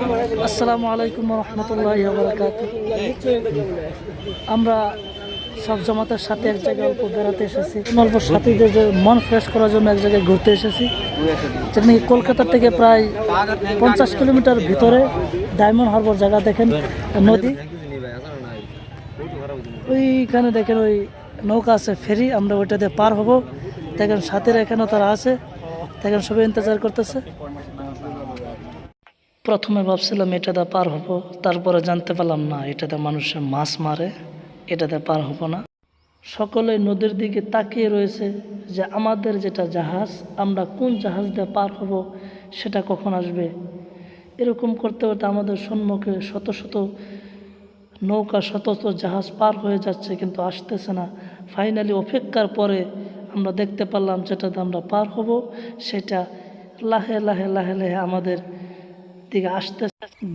আসসালামু আলাইকুম রহমতুল্লাহি ওয়া বারাকাতুহু। আমরা সব জামাতের সাথে এক জায়গায় অল্প বেড়াতে এসেছি, অল্প সাথীদের যে মন ফ্রেশ করার জন্য এক জায়গায় ঘুরতে এসেছি, যেখানে কলকাতা থেকে প্রায় 50 কিলোমিটার ভিতরে ডায়মন্ড হারবার জায়গা। দেখেন নদী, ওইখানে দেখেন ওই নৌকা আছে, ফেরি, আমরা ওইটাতে পার হব। দেখেন সাথীরা এখানেও তারা আছে, দেখেন সবাই ইন্তজার করতেছে। প্রথমে ভাবছিলাম এটাতে পার হব, তারপরে জানতে পারলাম না, এটাতে মানুষে মাছ মারে, এটাতে পার হব না। সকলে নদীর দিকে তাকিয়ে রয়েছে যে আমাদের যেটা জাহাজ, আমরা কোন জাহাজ দিয়ে পার হব, সেটা কখন আসবে। এরকম করতে করতে আমাদের সম্মুখে শত শত নৌকা, শত শত জাহাজ পার হয়ে যাচ্ছে, কিন্তু আসতেছে না। ফাইনালি অপেক্ষার পরে আমরা দেখতে পারলাম যেটাতে আমরা পার হব, সেটা লাহে লাহে লাহে লাহে আমাদের দিকে আসতে।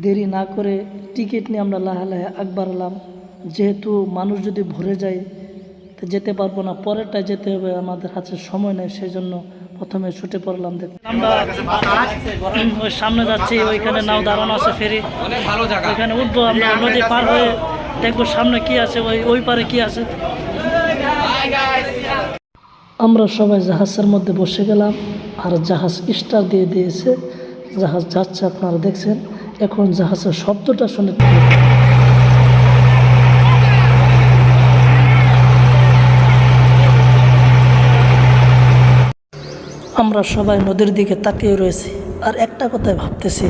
দেরি না করে টিকিট নিয়ে আমরা লাহে লাহে আগ বাড়ালাম। যেহেতু মানুষ যদি ভরে যায় তো যেতে পারবো না, পরেরটায় যেতে হবে, আমাদের হাতে সময় নেই, সেই জন্য প্রথমে ছুটে পড়লাম। আমরা ওই সামনে যাচ্ছি, ওইখানে নাও দাঁড়ানো আছে, ফেরি, ওইখানে উঠবো। আমরা নদী পার হয়ে দেখবো সামনে কি আছে, ওই পারে কি আছে। আমরা সবাই জাহাজের মধ্যে বসে গেলাম, আর জাহাজ স্টার দিয়ে দিয়েছে, জাহাজ যাচ্ছে, আপনারা দেখছেন। এখন জাহাজের শব্দটা শুনে আমরা সবাই নদীর দিকে তাকিয়ে রয়েছি, আর একটা কথাই ভাবতেছি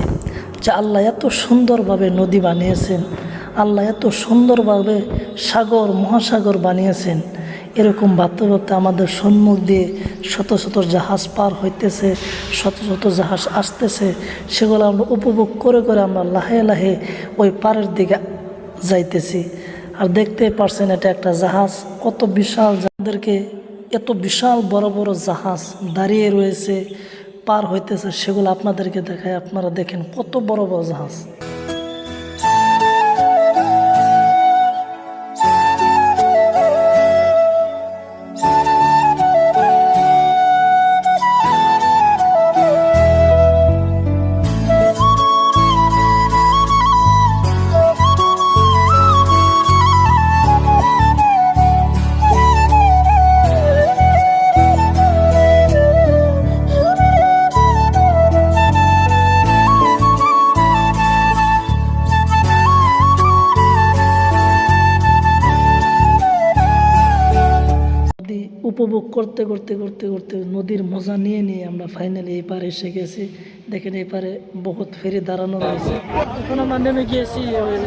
যে আল্লাহ এত সুন্দরভাবে নদী বানিয়েছেন, আল্লাহ এত সুন্দরভাবে সাগর, মহাসাগর বানিয়েছেন। এরকম ভাবতে ভাবতে আমাদের সম্মুখ দিয়ে শত শত জাহাজ পার হইতেছে, শত শত জাহাজ আসতেছে, সেগুলো আমরা উপভোগ করে করে আমরা লাহে লাহে ওই পাড়ের দিকে যাইতেছি। আর দেখতেই পারছেন এটা একটা জাহাজ, কত বিশাল। যাদেরকে এত বিশাল বড় বড় জাহাজ দাঁড়িয়ে রয়েছে, পার হইতেছে, সেগুলো আপনাদেরকে দেখায়। আপনারা দেখেন কত বড় বড় জাহাজ। উপভোগ করতে করতে করতে করতে নদীর মজা নিয়ে নিয়ে আমরা ফাইনালি এই পারে এসে গেছি। দেখেন এই পারে বহুত ফেরি দাঁড়ানো রয়েছে। এখন আমরা নেমে গিয়েছি ওই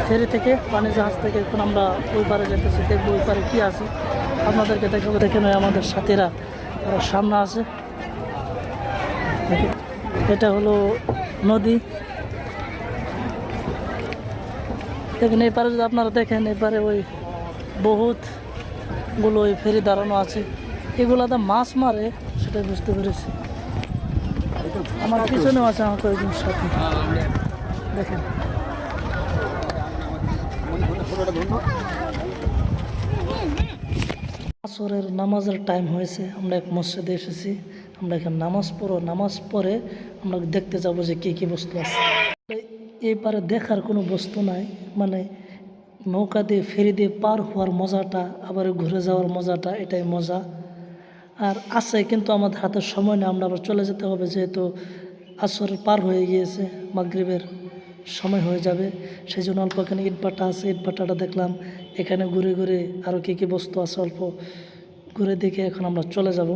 ফেরি থেকে, পানি জাহাজ থেকে। এখন আমরা ওই পারে যেতেছি, দেখবো ওই পারে কী আছে, আপনাদেরকে দেখাবো। দেখেন আমাদের সাথীরা সামনে আছে, এটা হলো নদী। দেখেন এই পারে যদি আপনারা দেখেন, এই পারে ওই বহুতগুলো ওই ফেরি দাঁড়ানো আছে, এগুলাতে মাছ মারে, সেটা বুঝতে পেরেছি। আমার পিছনেও আছে আমার কয়েকজন সাথী, দেখেন। আসরের নামাজের টাইম হয়েছে, আমরা এক মসজিদে এসেছি। আমরা এখানে নামাজ পড়ে আমরা দেখতে যাব যে কী কী বস্তু আছে। এই পারে দেখার কোনো বস্তু নাই, মানে নৌকা দিয়ে ফেরি দিয়ে পার হওয়ার মজাটা, আবার ঘুরে যাওয়ার মজাটা, এটাই মজা। আর আছে, কিন্তু আমাদের হাতে সময় নেই, আমরা আবার চলে যেতে হবে, যেহেতু আসর পার হয়ে গিয়েছে, মাগরিবের সময় হয়ে যাবে। সেই জন্য অল্প এখানে ইটভাটা আছে, ইটভাটাটা দেখলাম। এখানে ঘুরে ঘুরে আরও কী কী বস্তু আছে অল্প ঘুরে দেখে এখন আমরা চলে যাব।